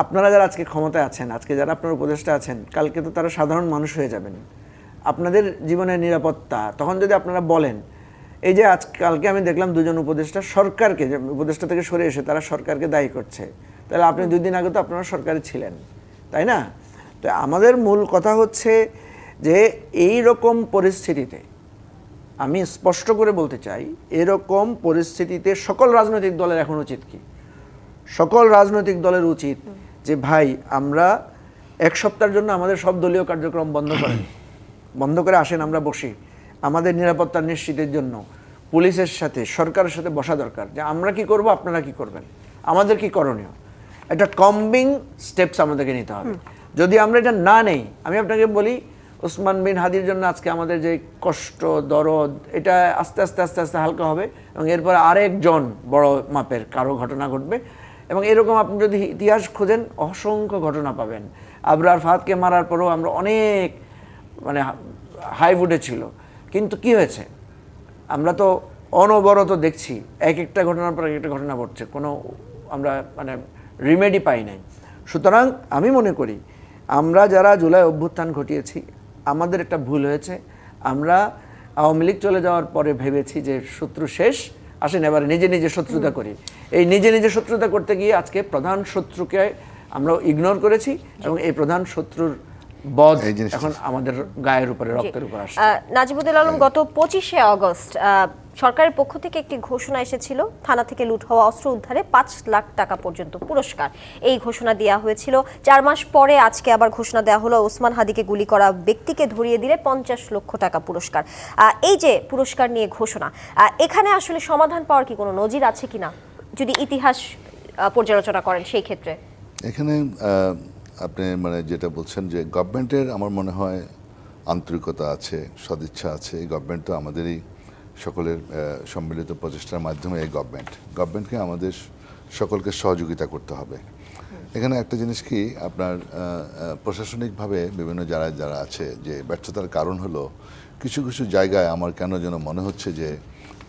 আপনারা যারা আজকে ক্ষমতায় আছেন, আজকে যারা আপনার উপদেষ্টা আছেন, কালকে তো তারা সাধারণ মানুষ হয়ে যাবেন। আপনাদের জীবনের নিরাপত্তা তখন যদি আপনারা বলেন, এই যে কালকে আমি দেখলাম 2 জন উপদেষ্টা সরকারকে, উপদেষ্টা থেকে সরে এসে তারা সরকারকে দায়ী করছে, তাহলে আপনি 2 দিন আগে তো আপনারা সরকারে ছিলেন, তাই না? তো আমাদের মূল কথা হচ্ছে যে এই রকম পরিস্থিতিতে আমি স্পষ্ট করে বলতে চাই, এরকম পরিস্থিতিতে সকল রাজনৈতিক দলের এখন উচিত কি, সকল রাজনৈতিক দলের উচিত যে ভাই আমরা এক সপ্তাহের জন্য আমাদের সব দলীয় কার্যক্রম বন্ধ করে আসেন, আমরা বসি, আমাদের নিরাপত্তা নিশ্চিতের জন্য পুলিশের সাথে সরকারের সাথে বসা দরকার, যে আমরা কি করব, আপনারা কি করবেন, আমাদের কি করণীয়, একটা কম্বিং স্টেপস আমাদেরকে নিতে হবে। যদি আমরা এটা না নেই, আমি আপনাকে বলি ওসমান বিন হাদির জন্য আজকে আমাদের যে কষ্ট দরদ, এটা আস্তে আস্তে আস্তে আস্তে হালকা হবে এবং এরপর আরেকজন বড় মাপের কারো ঘটনা ঘটবে। এবং এরকম আপনি যদি ইতিহাস খোঁজেন অসংখ্য ঘটনা পাবেন। আবরার ফাহাদকে মারার পরেও আমরা অনেক মানে হাই উঠে ছিল, কিন্তু কি হয়েছে, আমরা তো অনবরত দেখছি এক একটা ঘটনার পর এক একটা ঘটনা ঘটছে, কোনো আমরা মানে রিমেডি পাই নাই। সুতরাং আমি মনে করি আমরা যারা জুলাই অভ্যুত্থান ঘটিয়েছি আমাদের একটা ভুল হয়েছে। আমরা আওয়ামী লীগ চলে যাওয়ার পরে ভেবেছি যে শত্রু শেষ, আসেন এবার নিজে নিজে শত্রুতা করি। এই নিজে নিজে শত্রুতা করতে গিয়ে আজকে প্রধান শত্রুকে আমরা ইগনোর করেছি এবং এই প্রধান শত্রুর বধ এখন আমাদের গায়ের উপরে, রক্তের উপর আসছে। নাজিবুদ্দিন আলম, গত 25শে আগস্ট সরকারের পক্ষ থেকে একটি ঘোষণা এসেছিল, থানা থেকে লুট হওয়া অস্ত্র উদ্ধারে 5 লাখ টাকা পর্যন্ত পুরস্কার, এই ঘোষণা দেওয়া হয়েছিল। 4 মাস পরে আজকে আবার ঘোষণা দেওয়া হলো ওসমান হাদিকে গুলি করা ব্যক্তিকে ধরিয়ে দিলে 50 লক্ষ টাকা পুরস্কার। এই যে পুরস্কার নিয়ে ঘোষণা, এখানে আসলে সমাধান পাওয়ার কি কোনো নজির আছে কিনা, যদি ইতিহাস পর্যালোচনা করেন সেই ক্ষেত্রে? এখানে আপনি মানে যেটা বলছেন যে গভর্নমেন্টের আমার মনে হয় আন্তরিকতা আছে, সদিচ্ছা আছে। এই গভর্নমেন্ট তো আমাদেরই সকলের সম্মিলিত প্রচেষ্টার মাধ্যমে এই গভর্নমেন্টকে আমাদের সকলকে সহযোগিতা করতে হবে। এখানে একটা জিনিস কি, আপনার প্রশাসনিকভাবে বিভিন্ন যারা আছে যে ব্যর্থতার কারণ হলো কিছু কিছু জায়গায় আমার কেন যেন মনে হচ্ছে যে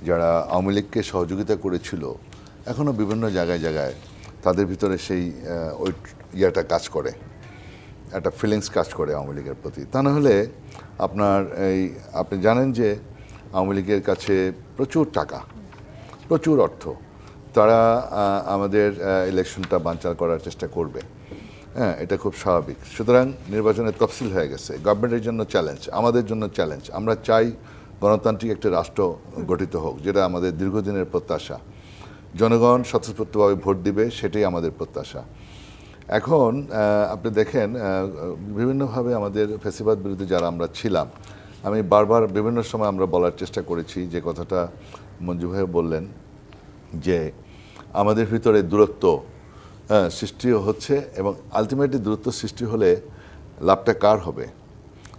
যারা আওয়ামী লীগকে সহযোগিতা করেছিল এখনও বিভিন্ন জায়গায় তাদের ভিতরে সেই ওই ইয়েটা কাজ করে, একটা ফিলিংস কাজ করে আওয়ামী লীগের প্রতি। তা না হলে আপনার আপনি জানেন যে আওয়ামী লীগের কাছে প্রচুর টাকা, প্রচুর অর্থ, তারা আমাদের ইলেকশনটা বানচাল করার চেষ্টা করবে। হ্যাঁ, এটা খুব স্বাভাবিক। সুতরাং নির্বাচনের তফসিল হয়ে গেছে, গভর্নমেন্টের জন্য চ্যালেঞ্জ, আমাদের জন্য চ্যালেঞ্জ। আমরা চাই গণতান্ত্রিক একটা রাষ্ট্র গঠিত হোক, যেটা আমাদের দীর্ঘদিনের প্রত্যাশা। জনগণ স্বতঃস্ফূর্তভাবে ভোট দিবে, সেটাই আমাদের প্রত্যাশা। এখন আপনি দেখেন বিভিন্নভাবে আমাদের ফ্যাসিবাদ বিরোধী যারা আমরা ছিলাম, আমি বারবার বিভিন্ন সময় আমরা বলার চেষ্টা করেছি যে কথাটা মঞ্জু ভাই বললেন যে আমাদের ভিতরে দূরত্ব সৃষ্টিও হচ্ছে এবং আলটিমেটলি দূরত্ব সৃষ্টি হলে লাভটা কার হবে,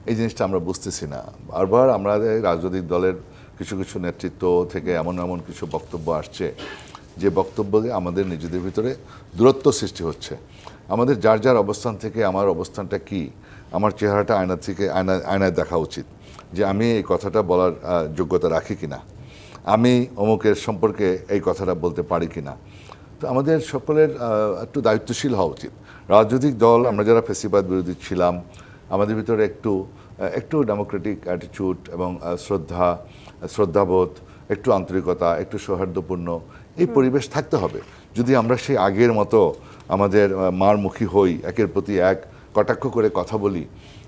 এই জিনিসটা আমরা বুঝতেছি না। বারবার আমাদের রাজনৈতিক দলের কিছু কিছু নেতৃত্ব থেকে এমন কিছু বক্তব্য আসছে যে বক্তব্যে আমাদের নিজেদের ভিতরে দূরত্ব সৃষ্টি হচ্ছে। আমাদের যার যার অবস্থান থেকে আমার অবস্থানটা কি, আমার চেহারাটা আয়নায় দেখা উচিত যে আমি এই কথাটা বলার যোগ্যতা রাখি কিনা, আমি অমুকের সম্পর্কে এই কথাটা বলতে পারি কিনা। তো আমাদের সকলের একটু দায়িত্বশীল হওয়া উচিত। রাজনৈতিক দল আমরা যারা ফ্যাসিবাদ বিরোধী ছিলাম, আমাদের ভিতরে একটু ডেমোক্রেটিক অ্যাটিটিউড এবং শ্রদ্ধাবোধ, একটু আন্তরিকতা, একটু সৌহার্দ্যপূর্ণ এই পরিবেশ থাকতে হবে। যদি আমরা সেই আগের মতো আমাদের মারমুখী হই, একের প্রতি এক কটাক্ষ করে কথা বলি,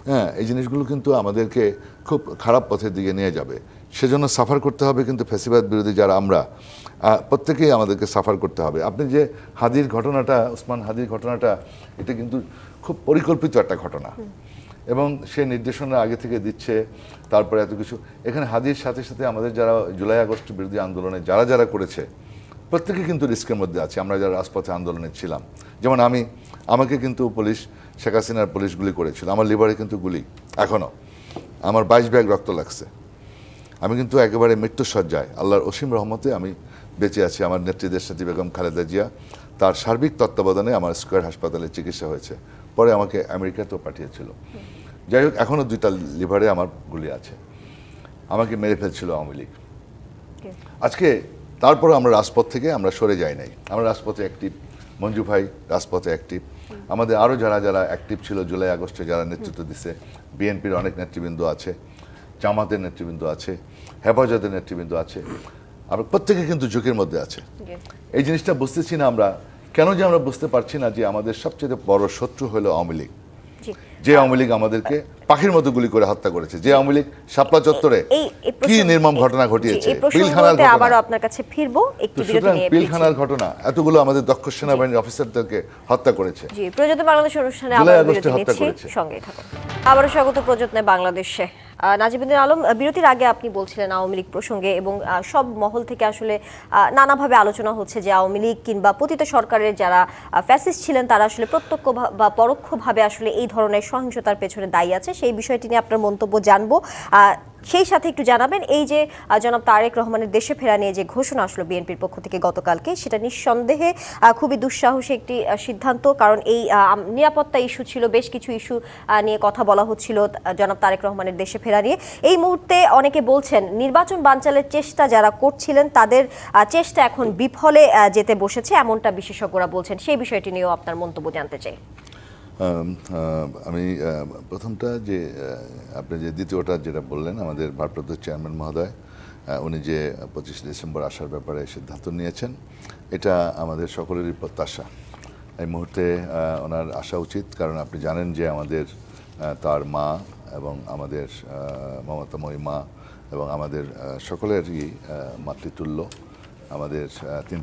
হ্যাঁ, এই জিনিসগুলো কিন্তু আমাদেরকে খুব খারাপ পথের দিকে নিয়ে যাবে। সেজন্য সাফার করতে হবে কিন্তু ফ্যাসিবাদ বিরোধী যারা আমরা, প্রত্যেকেই আমাদেরকে সাফার করতে হবে। আপনি যে ওসমান হাদির ঘটনাটা, এটা কিন্তু খুব পরিকল্পিত একটা ঘটনা এবং সে নির্দেশনা আগে থেকে দিচ্ছে, তারপরে এত কিছু। এখানে হাদির সাথে সাথে আমাদের যারা জুলাই আগস্ট বিরোধী আন্দোলনে যারা করেছে প্রত্যেকে কিন্তু রিস্কের মধ্যে আছে। আমরা যারা রাজপথে আন্দোলনে ছিলাম, যেমন আমাকে কিন্তু পুলিশ, শেখ হাসিনার পুলিশ গুলি করেছিল, আমার লিভারে কিন্তু গুলি এখনও, আমার 22 ব্যাগ রক্ত লাগছে। আমি কিন্তু একেবারে মৃত্যুসজ্জায়, আল্লাহর অসীম রহমতে আমি বেঁচে আছি। আমার নেত্রী দেশনেত্রী বেগম খালেদা জিয়া, তার সার্বিক তত্ত্বাবধানে আমার স্কয়ার হাসপাতালে চিকিৎসা হয়েছে, পরে আমাকে আমেরিকাতেও পাঠিয়েছিল। যাই হোক, এখনও 2টা লিভারে আমার গুলি আছে। আমাকে মেরে ফেলছিল আওয়ামী লীগ। আজকে তারপরে আমরা রাজপথ থেকে আমরা সরে যাই নাই, আমরা রাজপথে অ্যাক্টিভ। মঞ্জু ভাই রাজপথে অ্যাক্টিভ, আমাদের আরও যারা অ্যাক্টিভ ছিল জুলাই আগস্টে যারা নেতৃত্ব দিছে, বিএনপির অনেক নেতৃবৃন্দ আছে, জামাতের নেতৃবৃন্দ আছে, হেফাজতের নেতৃবৃন্দ আছে, আমরা প্রত্যেকে কিন্তু ঝুঁকির মধ্যে আছে। এই জিনিসটা বুঝতেছি না আমরা, কেন যে আমরা বুঝতে পারছি না যে আমাদের সবচেয়ে বড় শত্রু হলো আওয়ামী লীগ। জি। যে আওয়ামী লীগ আমাদেরকে পাখির মতো গুলি করে হত্যা করেছে, যে আওয়ামী লীগ শাপলা চত্বরে এই কি প্রসঙ্গ- নির্মম ঘটনা জি, ঘটিয়েছে, এই পিলখানার প্রসঙ্গতে আবারও ঘটনা। আপনার কাছে ফিরবো একটি তো বিরতি সুতরাং নিয়ে পিলখানার ফিরছি। ঘটনা এতগুলো আমাদের দক্ষ সেনাবাহিনীর অফিসারদেরকে হত্যা করেছে। জি, প্রযত্নে বাংলাদেশ অনুষ্ঠানে জুলাই আবারও আগস্টে বিরতি হত্যা নিচ্ছি, করেছে। সঙ্গেই থাকুন। আবারও স্বাগত প্রযত্নে বাংলাদেশে। নাজিবুদ্দিন আলম, বিরতির আগে আপনি বলছিলেন আওয়ামী লীগ প্রসঙ্গে এবং সব মহল থেকে আসলে নানাভাবে আলোচনা হচ্ছে যে আওয়ামী লীগ কিংবা পতিত সরকারের যারা ফ্যাসিস্ট ছিলেন তারা আসলে প্রত্যক্ষ বা পরোক্ষভাবে আসলে এই ধরনের সহিংসতার পেছনে দায়ী আছে। সেই বিষয়টি নিয়ে আপনার মন্তব্য জানবো। সেই সাথে একটু জানাবেন এই যে জনাব তারেক রহমানের দেশে ফেরা নিয়ে যে ঘোষণা আসলো বিএনপির পক্ষ থেকে গতকালকে, সেটা নিঃসন্দেহে খুবই দুঃসাহসী একটি সিদ্ধান্ত। কারণ এই নিরাপত্তা ইস্যু ছিল, বেশ কিছু ইস্যু নিয়ে কথা বলা হচ্ছিল জনাব তারেক রহমানের দেশে ফেরা নিয়ে। এই মুহূর্তে অনেকে বলছেন নির্বাচন বানচালের চেষ্টা যারা করছিলেন তাদের চেষ্টা এখন বিফলে যেতে বসেছে, এমনটা বিশেষজ্ঞরা বলছেন। সেই বিষয়টি নিয়েও আপনার মন্তব্য জানতে চাই। আমি প্রথমটা যে আপনি যে দ্বিতীয়টা যেটা বললেন, আমাদের ভারপ্রাপ্ত চেয়ারম্যান মহোদয় উনি যে 25 ডিসেম্বর আসার ব্যাপারে সিদ্ধান্ত নিয়েছেন, এটা আমাদের সকলেরই প্রত্যাশা। এই মুহূর্তে ওনার আসা উচিত, কারণ আপনি জানেন যে আমাদের তার মা এবং আমাদের মমতাময়ী মা এবং আমাদের সকলেরই মাতৃতুল্য আমাদের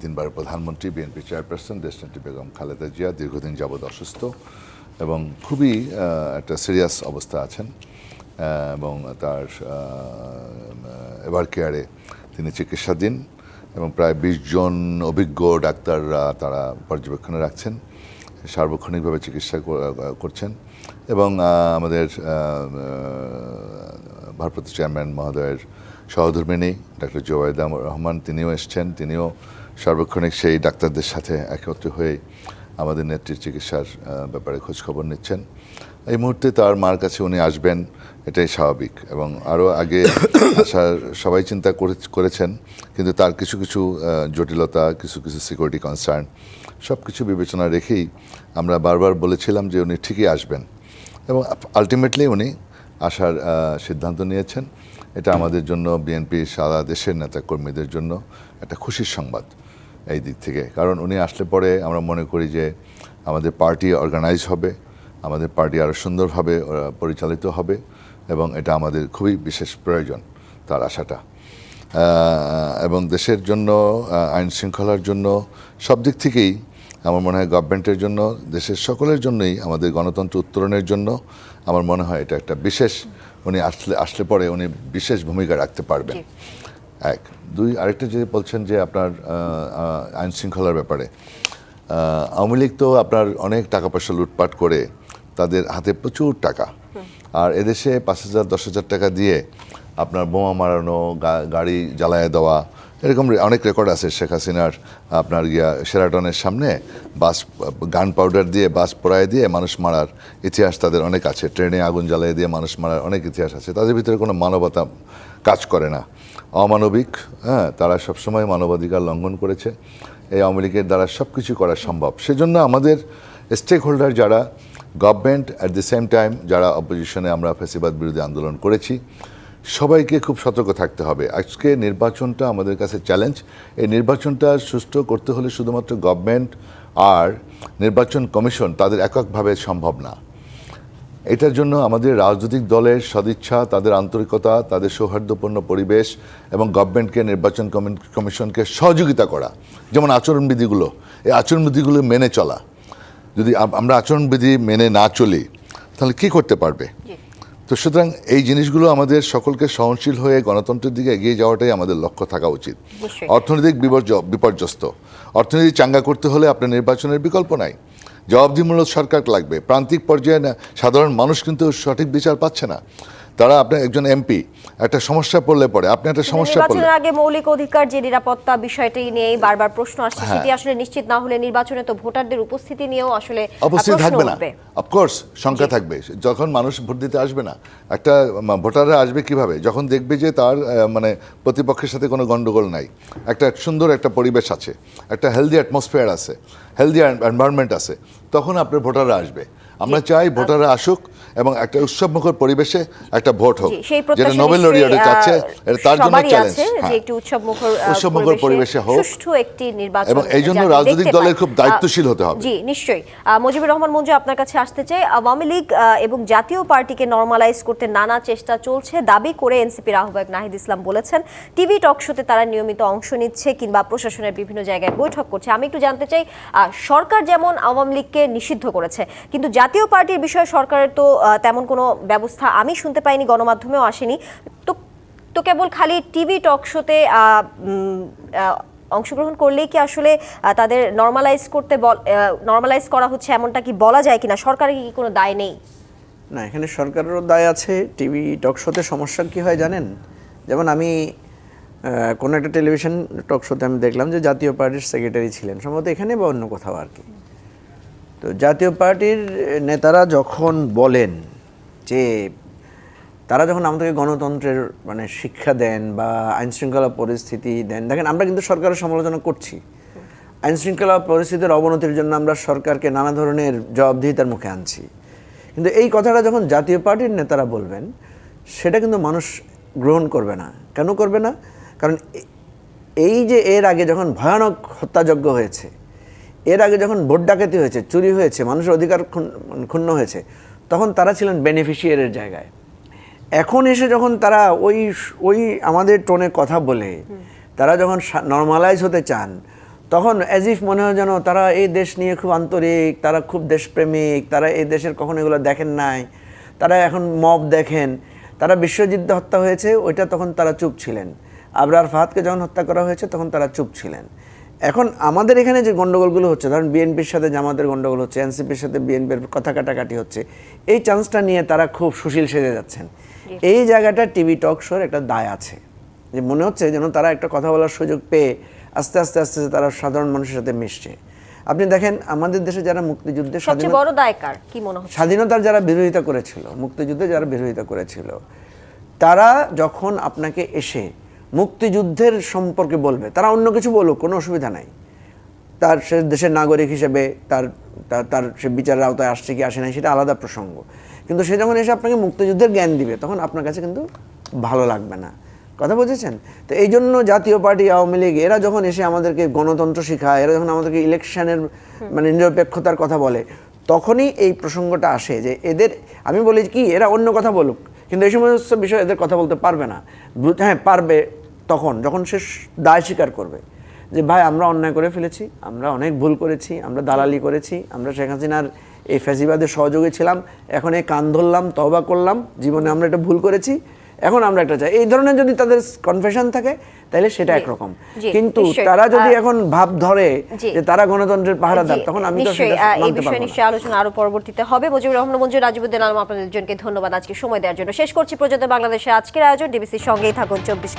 তিনবারের প্রধানমন্ত্রী, বিএনপি চেয়ারপারসন দেশনেত্রী বেগম খালেদা জিয়া দীর্ঘদিন যাবৎ অসুস্থ এবং খুবই একটা সিরিয়াস অবস্থা আছেন এবং তার এভার কেয়ারে তিনি চিকিৎসাধীন এবং প্রায় 20 জন অভিজ্ঞ ডাক্তাররা তারা পর্যবেক্ষণে রাখছেন, সার্বক্ষণিকভাবে চিকিৎসা করছেন এবং আমাদের ভারপ্রাপ্ত চেয়ারম্যান মহোদয়ের সহধর্মিণী ডক্টর জুবাইদা রহমান তিনিও এসছেন, তিনিও সার্বক্ষণিক সেই ডাক্তারদের সাথে একত্র হয়ে আমাদের নেত্রীর চিকিৎসার ব্যাপারে খোঁজখবর নিচ্ছেন। এই মুহূর্তে তার মার কাছে উনি আসবেন, এটাই স্বাভাবিক এবং আরও আগে আসার সবাই চিন্তা করেছেন, কিন্তু তার কিছু কিছু জটিলতা, কিছু কিছু সিকিউরিটি কনসার্ন সব কিছু বিবেচনা রেখেই আমরা বারবার বলেছিলাম যে উনি ঠিকই আসবেন এবং আলটিমেটলি উনি আসার সিদ্ধান্ত নিয়েছেন। এটা আমাদের জন্য, বিএনপি সারা দেশের নেতাকর্মীদের জন্য একটা খুশির সংবাদ এই দিক থেকে, কারণ উনি আসলে পরে আমরা মনে করি যে আমাদের পার্টি অর্গানাইজ হবে, আমাদের পার্টি আরও সুন্দরভাবে পরিচালিত হবে এবং এটা আমাদের খুবই বিশেষ প্রয়োজন তার আসাটা এবং দেশের জন্য, আইন শৃঙ্খলার জন্য, সব দিক থেকেই আমার মনে হয় গভর্নমেন্টের জন্য, দেশের সকলের জন্যই, আমাদের গণতন্ত্র উত্তরণের জন্য আমার মনে হয় এটা একটা বিশেষ, উনি আসলে পরে উনি বিশেষ ভূমিকা রাখতে পারবেন। এক, দুই, আরেকটা যে বলছেন যে আপনার আইন শৃঙ্খলার ব্যাপারে, আওয়ামী লীগ তো আপনার অনেক টাকা পয়সা লুটপাট করে তাদের হাতে প্রচুর টাকা, আর এদেশে 5,000 10,000 টাকা দিয়ে আপনার বোমা মারানো, গাড়ি জ্বালায় দেওয়া, এরকম অনেক রেকর্ড আছে। শেখ হাসিনার আপনার শেরাটনের সামনে বাস গান পাউডার দিয়ে বাস পোড়ায় দিয়ে মানুষ মারার ইতিহাস তাদের অনেক আছে, ট্রেনে আগুন জ্বালিয়ে দিয়ে মানুষ মারার অনেক ইতিহাস আছে। তাদের ভিতরে কোনো মানবতা কাজ করে না, অমানবিক। তারা সবসময় মানবাধিকার লঙ্ঘন করেছে। এই আওয়ামী লীগের দ্বারা সব কিছু করা সম্ভব। সেজন্য আমাদের স্টেক হোল্ডার যারা, government, at the same time যারা অপোজিশনে আমরা ফ্যাসিবাদ বিরোধী আন্দোলন করেছি, সবাইকে খুব সতর্ক থাকতে হবে। আজকে নির্বাচনটা আমাদের কাছে চ্যালেঞ্জ। এই নির্বাচনটা সুষ্ঠু করতে হলে শুধুমাত্র গভর্নমেন্ট আর নির্বাচন কমিশন তাদের এককভাবে সম্ভব না। এটার জন্য আমাদের রাজনৈতিক দলের সদিচ্ছা, তাদের আন্তরিকতা, তাদের সৌহার্দ্যপূর্ণ পরিবেশ এবং গভর্নমেন্টকে, নির্বাচন কমিশনকে সহযোগিতা করা, যেমন আচরণবিধিগুলো, এই আচরণবিধিগুলো মেনে চলা। যদি আমরা আচরণবিধি মেনে না চলি তাহলে কি করতে পারবে? তো সুতরাং এই জিনিসগুলো আমাদের সকলকে সহনশীল হয়ে গণতন্ত্রের দিকে এগিয়ে যাওয়াটাই আমাদের লক্ষ্য থাকা উচিত। অর্থনৈতিক বিপর্যস্ত, অর্থনীতি চাঙ্গা করতে হলে আপনার নির্বাচনের বিকল্প নাই, জবাবদিহিমূলক সরকার লাগবে। প্রান্তিক পর্যায়ে সাধারণ মানুষ কিন্তু সঠিক বিচার পাচ্ছে না। তারা, আপনার একজন এমপি একটা সমস্যা পড়লে পরে, আপনি একটা সমস্যা পড়লে, নির্বাচনের আগে মৌলিক অধিকার যে নিরাপত্তা বিষয়টি নিয়েই বারবার প্রশ্ন আসছে, সেটি আসলে নিশ্চিত না হলে নির্বাচনে তো ভোটারদের উপস্থিতি নিয়েও আসলে অবশ্যই থাকবে না। অফকোর্স সংখ্যা থাকবে, যখন মানুষ ভোট দিতে আসবে না। একটা ভোটাররা আসবে কিভাবে? যখন দেখবে যে তার মানে প্রতিপক্ষের সাথে কোনো গন্ডগোল নাই, একটা সুন্দর একটা পরিবেশ আছে, একটা হেলদি অ্যাটমসফিয়ার আছে, হেলদি এনভায়রনমেন্ট আছে, তখন আপনার ভোটাররা আসবে। আমরা চাই ভোটাররা আসুক এবং একটা উৎসবমুখর পরিবেশে একটা ভোট হোক, জি, সেই যেটা প্রত্যাশা নোবেল নিশ্চয়ই, লরিয়েট চাচ্ছে, এটা তার জন্য সবারই চ্যালেঞ্জ। আছে যে একটি উৎসবমুখর পরিবেশে হোক সুষ্ঠু একটি নির্বাচন এবং এই জন্য যাতে রাজনৈতিক দেখতে দলের পাই। খুব দায়িত্বশীল হতে হবে। জি নিশ্চয়ই। মুজিবুর রহমান মঞ্জু, আপনার কাছে আসতে চাই। আওয়ামী লীগ এবং জাতীয় পার্টিকে নরমালাইজ করতে নানা চেষ্টা চলছে দাবি করে এনসিপির আহ্বায়ক নাহিদ ইসলাম বলেছেন টিভি টক শোতে তারা নিয়মিত অংশ নিচ্ছে কিংবা প্রশাসনের বিভিন্ন জায়গায় বৈঠক করছে। আমি একটু জানতে চাই, সরকার যেমন আওয়ামী লীগকে নিষিদ্ধ করেছে, কিন্তু জাতীয় পার্টির বিষয়ে সরকারের তো তেমন কোনো ব্যবস্থা আমি শুনতে পাইনি, গণমাধ্যমেও আসেনি। তো কেবল খালি টিভি টক শোতে অংশগ্রহণ করলেই কি আসলে তাদের নরমালাইজ করা হচ্ছে এমনটা কি বলা যায় কিনা? সরকারের কি কোনো দায় নেই? না, এখানে সরকারেরও দায় আছে। টিভি টক শোতে সমস্যা কি হয় জানেন? যেমন আমি কোনো একটা টেলিভিশন টক শোতে আমি দেখলাম যে জাতীয় পার্টির সেক্রেটারি ছিলেন, সম্ভবত এখানে বা অন্য কোথাও আর কি। তো জাতীয় পার্টির নেতারা যখন বলেন যে তারা যখন আমাদেরকে গণতন্ত্রের মানে শিক্ষা দেন বা আইনশৃঙ্খলা পরিস্থিতি দেন, দেখেন আমরা কিন্তু সরকারের সমালোচনা করছি, আইনশৃঙ্খলা পরিস্থিতির অবনতির জন্য আমরা সরকারকে নানা ধরনের জবাবদিহিতার মুখে আনছি, কিন্তু এই কথাটা যখন জাতীয় পার্টির নেতারা বলবেন সেটা কিন্তু মানুষ গ্রহণ করবে না। কেন করবে না? কারণ এই যে এর আগে যখন ভয়ানক হত্যাযজ্ঞ হয়েছে, এর আগে যখন ভোট ডাকাতি হয়েছে, চুরি হয়েছে, মানুষের অধিকার ক্ষুণ্ণ হয়েছে, তখন তারা ছিলেন বেনিফিশিয়ারির জায়গায়। এখন এসে যখন তারা ওই আমাদের টোনে কথা বলে তারা যখন নর্মালাইজ হতে চান, তখন অ্যাজ ইফ মনে হয় যেন তারা এই দেশ নিয়ে খুব আন্তরিক, তারা খুব দেশপ্রেমিক, তারা এই দেশের কখনো এগুলো দেখেন নাই, তারা এখন মব দেখেন। তারা বিশ্বযুদ্ধে হত্যা হয়েছে ওইটা তখন তারা চুপ ছিলেন, আবরার ফাহাদকে যখন হত্যা করা হয়েছে তখন তারা চুপ ছিলেন। এখন আমাদের এখানে যে গণ্ডগোলগুলো হচ্ছে, ধরেন বিএনপির সাথে জামাতের গণ্ডগোল হচ্ছে, এনসিপির সাথে বিএনপির কথা কাটাকাটি হচ্ছে, এই চান্সটা নিয়ে তারা খুব সুশীল সেজে যাচ্ছেন। এই জায়গাটা টিভি টক শোর একটা দায় আছে, যে মনে হচ্ছে যেন তারা একটা কথা বলার সুযোগ পেয়ে আস্তে আস্তে আস্তে তারা সাধারণ মানুষের সাথে মিশছে। আপনি দেখেন আমাদের দেশে যারা মুক্তিযুদ্ধে সবচেয়ে বড় দায় কার কি মনে হচ্ছে? স্বাধীনতার যারা বিরোধিতা করেছিল, মুক্তিযুদ্ধে যারা বিরোধিতা করেছিল, তারা যখন আপনাকে এসে মুক্তিযুদ্ধের সম্পর্কে বলবে, তারা অন্য কিছু বলুক, কোনো অসুবিধা নাই, তার সে দেশের নাগরিক হিসেবে তার তার সে বিচারের আওতায় আসছে কি আসে নাই সেটা আলাদা প্রসঙ্গ, কিন্তু সে যখন এসে আপনাকে মুক্তিযুদ্ধের জ্ঞান দিবে তখন আপনার কাছে কিন্তু ভালো লাগবে না। কথা বুঝেছেন? তো এই জন্য জাতীয় পার্টি, আওয়ামী লীগ এরা যখন এসে আমাদেরকে গণতন্ত্র শেখায়, এরা যখন আমাদেরকে ইলেকশনের মানে নিরপেক্ষতার কথা বলে, তখনই এই প্রসঙ্গটা আসে যে এদের, আমি বলি কি এরা অন্য কথা বলুক, কিন্তু এই সমস্ত বিষয়ে এদের কথা বলতে পারবে না। হ্যাঁ পারবে তখন যখন সে দায় স্বীকার করবে যে ভাই আমরা অন্যায় করে ফেলেছি, আমরা অনেক ভুল করেছি, আমরা দালালি করেছি, আমরা শেখ হাসিনার এই ফ্যাসিবাদের সহযোগী ছিলাম, এখন এই কান ধরলাম, তওবা করলাম, জীবনে আমরা এটা ভুল করেছি, এখন আমরা একটা চাই। এই ধরনের যদি তাদের কনফেশন থাকে তাহলে সেটা একরকম, কিন্তু তারা যদি এখন ভাব ধরে যে তারা গণতন্ত্রের পাহারাদার, তখন আমি তো সেটা এই বিষয়ে নিশ্চয়ই আলোচনা আরো পরবর্তীতে হবে। মুজিবুর রহমান মঞ্জু, রাজিবুদ্দিন আলম, আপনাদের দুজনকে ধন্যবাদ আজকে সময় দেওয়ার জন্য। শেষ করছি প্রযোজক বাংলাদেশের আজকের আয়োজন। ডিবিসির সঙ্গেই থাকুন 24